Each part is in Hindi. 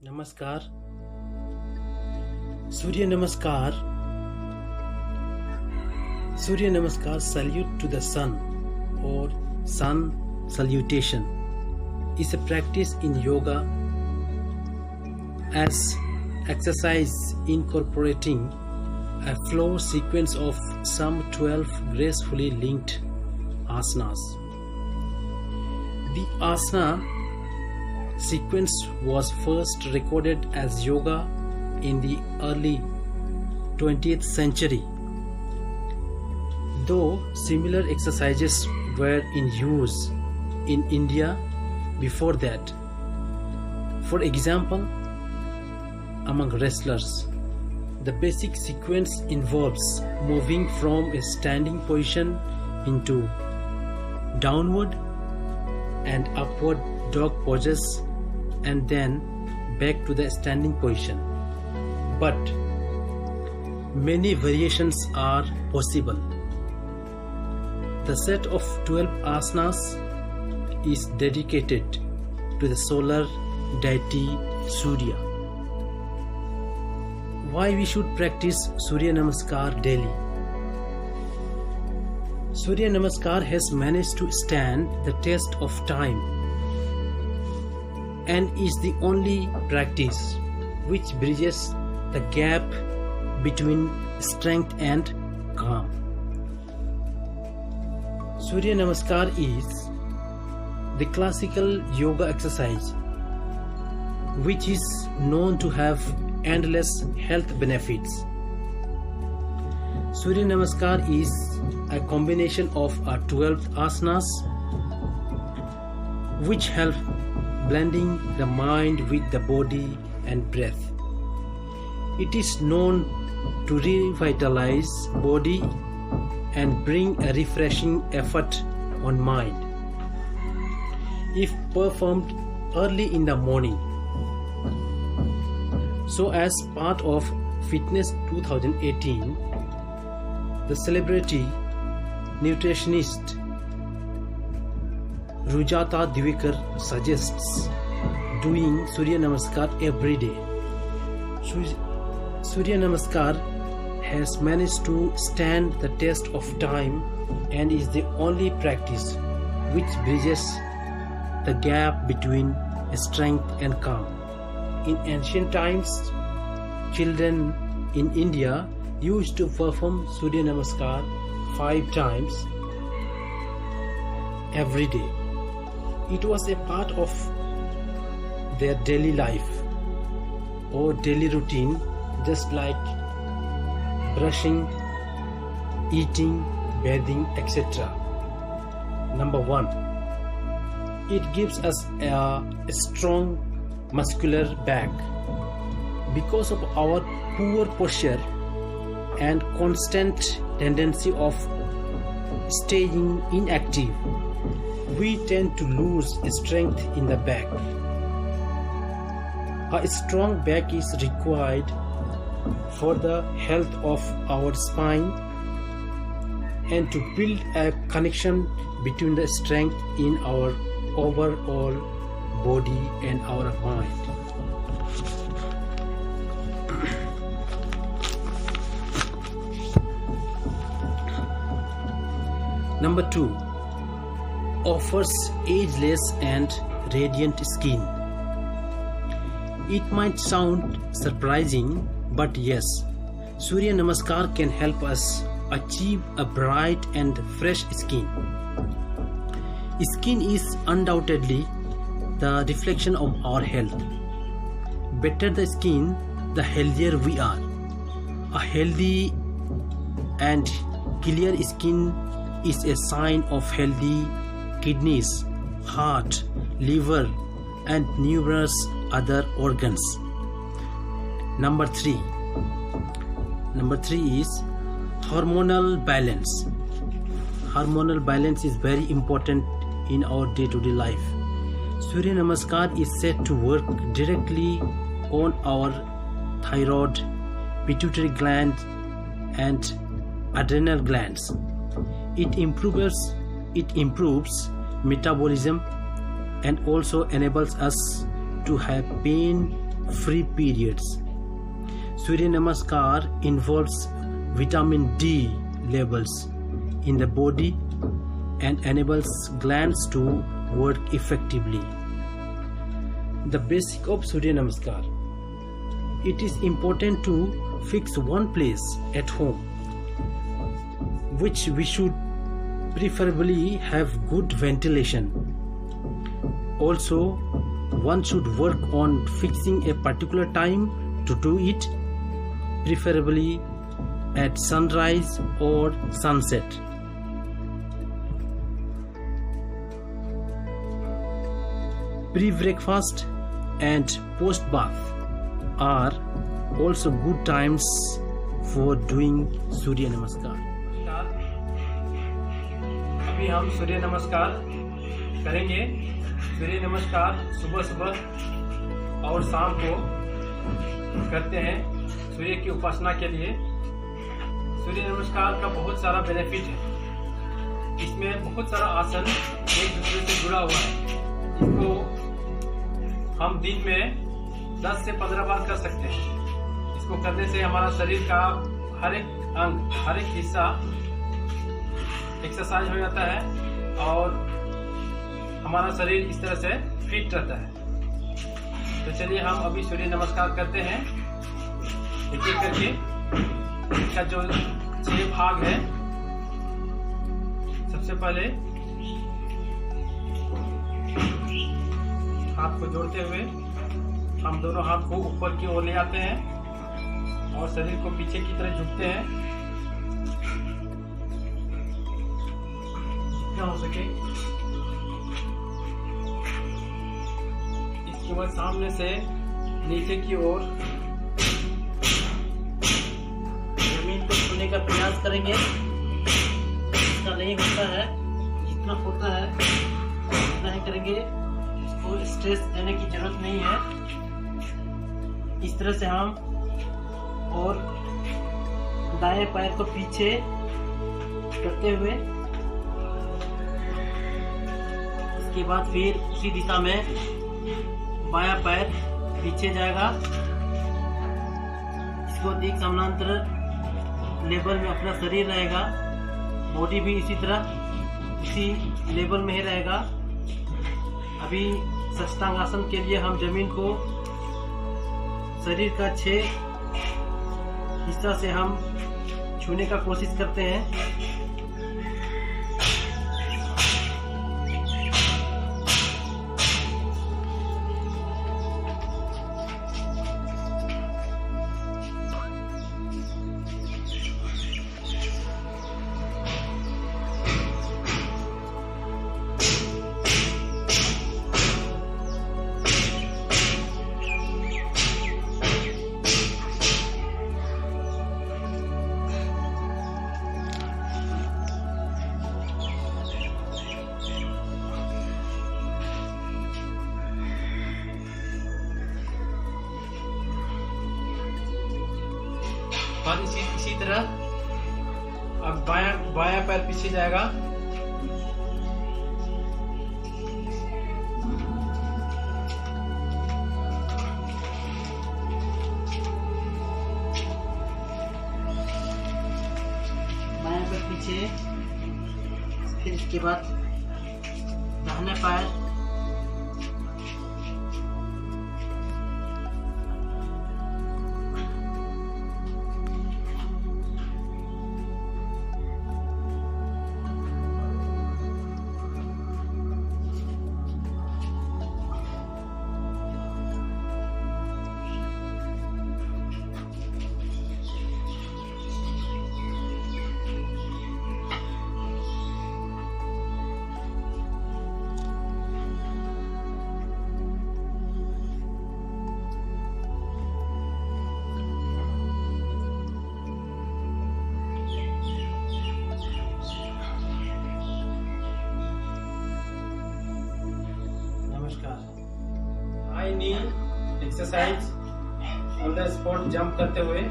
नमस्कार। सूर्य नमस्कार salute to the sun or sun salutation is a practice in yoga as exercise incorporating a flow sequence of some 12 gracefully linked asanas. The asana sequence was first recorded as yoga in the early 20th century, though similar exercises were in use in India before that. For example, among wrestlers, the basic sequence involves moving from a standing position into downward and upward dog poses and then back to the standing position. But many variations are possible. The set of 12 asanas is dedicated to the solar deity Surya. Why we should practice Surya Namaskar daily? Surya Namaskar has managed to stand the test of time and is the only practice which bridges the gap between strength and calm. Surya Namaskar is the classical yoga exercise which is known to have endless health benefits. Surya Namaskar is a combination of 12 asanas which help blending the mind with the body and breath. It is known to revitalize body and bring a refreshing effect on mind. If performed early in the morning. So as part of Fitness 2018, the celebrity nutritionist Rujata Divekar suggests doing Surya Namaskar every day. Surya Namaskar has managed to stand the test of time and is the only practice which bridges the gap between strength and calm. In ancient times, children in India used to perform Surya Namaskar 5 times every day. It was a part of their daily life or daily routine, just like brushing, eating, bathing, etc. Number 1, it gives us a strong muscular back. Because of our poor posture and constant tendency of staying inactive, we tend to lose strength in the back. A strong back is required for the health of our spine and to build a connection between the strength in our overall body and our mind. Number 2, offers ageless and radiant skin. It might sound surprising, but yes, Surya Namaskar can help us achieve a bright and fresh skin. Skin is undoubtedly the reflection of our health. Better the skin, the healthier we are. A healthy and clear skin is a sign of healthy kidneys, heart, liver, and numerous other organs. Number 3 is hormonal balance. Hormonal balance is very important in our day-to-day life. Surya Namaskar is said to work directly on our thyroid, pituitary gland, and adrenal glands. It improves metabolism and also enables us to have pain free periods. Surya Namaskar involves vitamin D levels in the body and enables glands to work effectively. The basic of Surya Namaskar. It is important to fix one place at home, which we should preferably have good ventilation. Also, one should work on fixing a particular time to do it, preferably at sunrise or sunset. Pre-breakfast and post-bath are also good times for doing Surya Namaskar. अभी हम सूर्य नमस्कार करेंगे। सूर्य नमस्कार सुबह सुबह और शाम को करते हैं सूर्य की उपासना के लिए। सूर्य नमस्कार का बहुत सारा बेनिफिट है। इसमें बहुत सारा आसन एक दूसरे से जुड़ा हुआ है। इसको हम दिन में 10 से 15 बार कर सकते हैं। इसको करने से हमारा शरीर का हर एक अंग, हर एक हिस्सा एक्सरसाइज हो जाता है और हमारा शरीर इस तरह से फिट रहता है। तो चलिए हम अभी सूर्य नमस्कार करते हैं एक एक करके। इसका जो 6 भाग है, सबसे पहले हाथ को जोड़ते हुए हम दोनों हाथ को ऊपर की ओर ले आते हैं और शरीर को पीछे की तरफ झुकते हैं जितना हो सके। इसके बाद सामने से नीचे की ओर जमीन को छूने का प्रयास करेंगे। इतना नहीं होता है, जितना होता है उतना ही करेंगे। इसको स्ट्रेस देने की जरूरत नहीं है। इस तरह से हम और दाएं पैर को पीछे करते हुए, इसके बाद फिर उसी दिशा में बायां पैर पीछे जाएगा। इसको एक समानांतर लेवल में अपना शरीर रहेगा, बॉडी भी इसी तरह उसी लेवल में ही रहेगा। अभी साष्टांगासन के लिए हम जमीन को शरीर का 6 हिस्सा से हम छूने का कोशिश करते हैं। और इसी तरह अब बायां पैर पीछे जाएगा। बायां पैर पीछे, फिर इसके बाद दाहिने पैर high knee exercise on the spot jump करते हुए।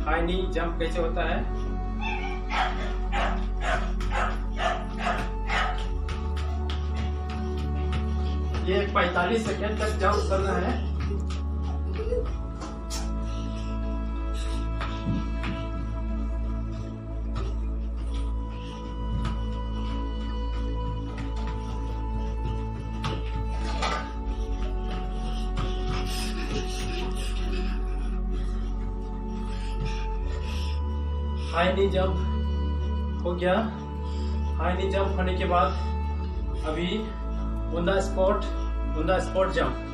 हाई नी जंप कैसे होता है? ये 45 सेकेंड तक जंप करना है। हाई नी जंप हो गया। हाई नी जंप होने के बाद अभी ऑन द स्पॉट जंप।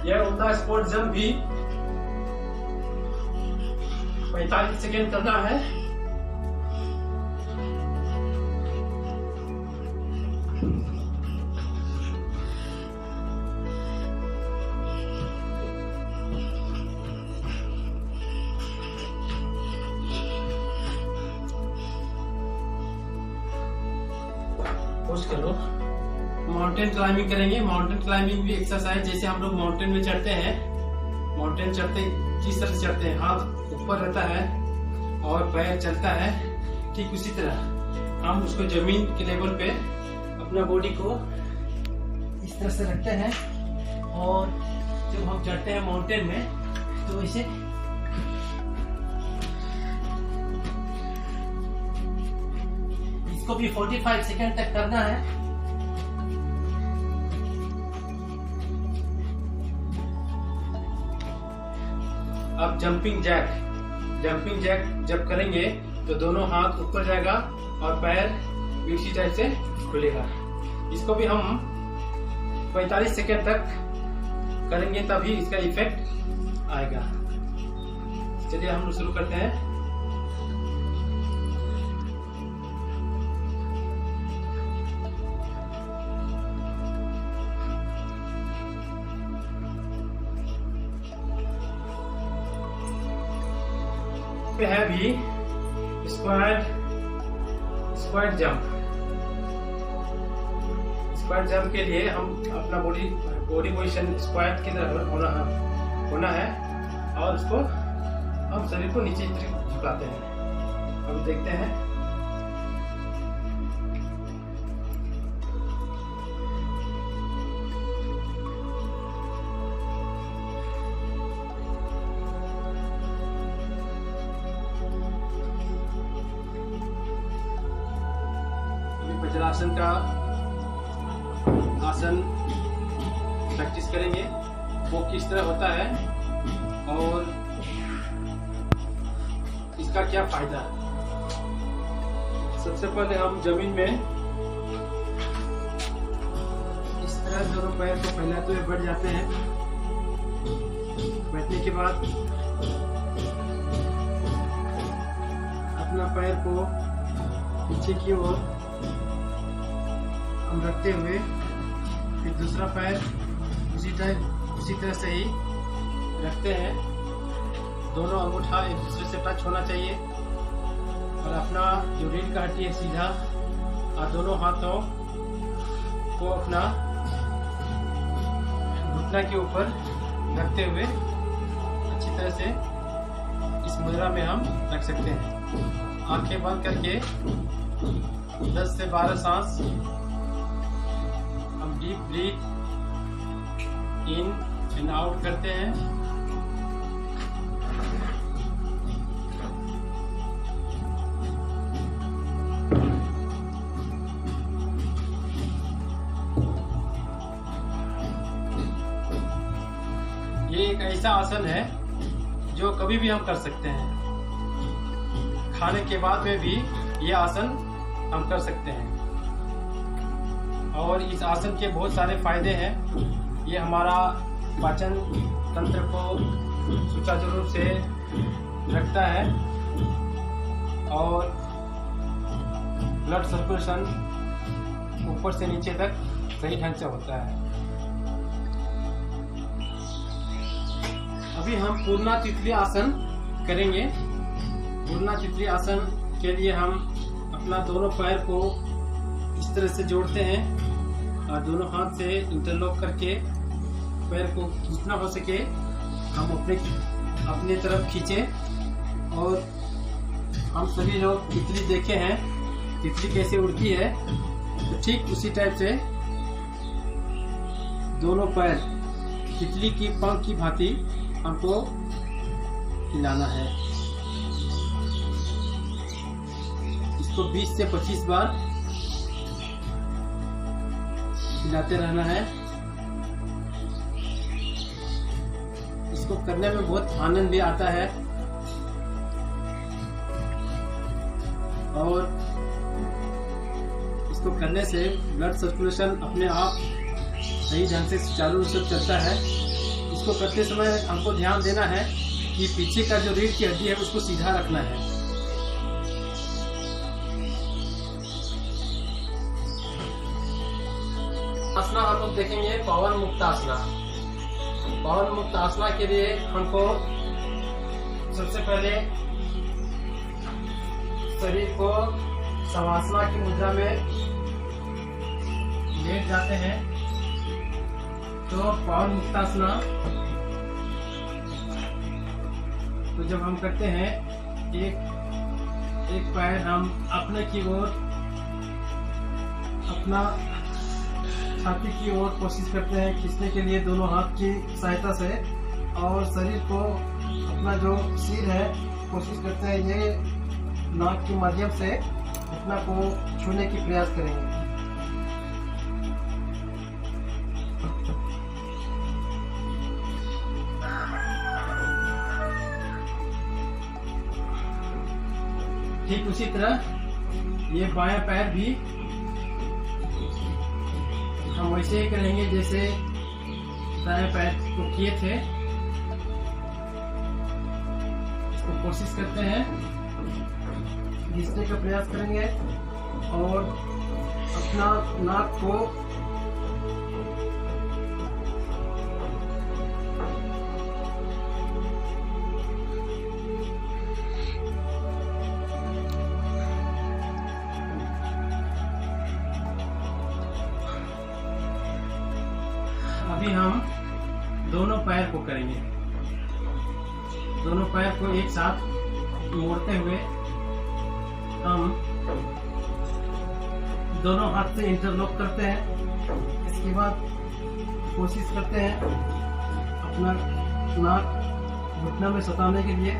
यह ऑन द स्पॉट जंप भी 45 सेकेंड करना है। पोस्ट करो। माउंटेन क्लाइंबिंग करेंगे। माउंटेन क्लाइंबिंग भी एक्सरसाइज, जैसे हम लोग माउंटेन में चढ़ते हैं। माउंटेन चढ़ते किस तरह से चढ़ते हैं, हाथ ऊपर रहता है और पैर चलता है, ठीक उसी तरह हम उसको जमीन के लेवल पे अपना बॉडी को इस तरह से रखते हैं। और जब हम चढ़ते हैं माउंटेन में तो इसे इसको भी 45 सेकेंड तक करना है। अब जंपिंग जैक जब करेंगे तो दोनों हाथ ऊपर जाएगा और पैर इसी टाइप से खुलेगा। इसको भी हम 45 सेकेंड तक करेंगे, तभी इसका इफेक्ट आएगा। चलिए हम शुरू करते हैं। पे है भी स्क्वाड जंप के लिए हम अपना बॉडी पोजीशन स्क्वाड की तरह होना है और उसको हम शरीर को नीचे झुकाते हैं। अब देखते हैं। वज्रासन का आसन प्रैक्टिस करेंगे, वो किस तरह होता है और इसका क्या फायदा है। सबसे पहले हम जमीन में इस तरह दोनों पैर को फैलाते हुए बैठ जाते हैं। बैठने के बाद अपना पैर को पीछे की ओर हम रखते हुए फिर दूसरा पैर उसी तरह से ही रखते हैं। दोनों अंगूठा एक दूसरे से टच होना चाहिए और अपना जो रीढ़ का हड्डी है सीधा, और दोनों हाथों को अपना घुटना के ऊपर रखते हुए अच्छी तरह से इस मुद्रा में हम रख सकते हैं। आंखें बंद करके 10 से 12 सांस हम deep breath in and out करते हैं। ये एक ऐसा आसन है जो कभी भी हम कर सकते हैं। खाने के बाद में भी ये आसन हम कर सकते हैं और इस आसन के बहुत सारे फायदे हैं। ये हमारा पाचन तंत्र को सुचारू रूप से रखता है और ब्लड सर्कुलेशन ऊपर से नीचे तक सही ढंग से होता है। अभी हम पूर्णा तितली आसन करेंगे। पूर्णा तितली आसन के लिए हम अपना दोनों पैर को इस तरह से जोड़ते हैं और दोनों हाथ से इंटरलॉक करके पैर को जितना हो सके हम अपने तरफ खींचे। और हम सभी लोग तितली देखे हैं, तितली कैसे उड़ती है, तो ठीक उसी टाइप से दोनों पैर तितली की पंख की भांति हमको हिलाना है। इसको 20 से 25 बार हिलाते रहना है। इसको करने में बहुत आनंद भी आता है और इसको करने से ब्लड सर्कुलेशन अपने आप सही ढंग से सुचारू रूप से चलता है। इसको करते समय हमको ध्यान देना है कि पीछे का जो रीढ़ की हड्डी है उसको सीधा रखना है। आसना हम लोग देखेंगे पवन मुक्तासना। पवन मुक्तासना के लिए हमको सबसे पहले शरीर को शवासना की मुद्रा में लेट जाते हैं। तो पवन मुक्तासना तो जब हम करते हैं एक पैर हम अपने की ओर अपना छाती की ओर कोशिश करते हैं खींचने के लिए दोनों हाथ की सहायता से, और शरीर को अपना जो सिर है कोशिश करते हैं ये नाक के माध्यम से घुटना को छूने की प्रयास करेंगे। ठीक उसी तरह ये बायां पैर भी हम वैसे ही करेंगे जैसे दाएं पैर को किए थे। इसको कोशिश करते हैं घिसने का प्रयास करेंगे और अपना नाक को अभी हम दोनों पैर को करेंगे। दोनों पैर को एक साथ मोड़ते हुए हम दोनों हाथ से इंटरलॉक करते हैं। इसके बाद कोशिश करते हैं अपना नाक घुटना में सताने के लिए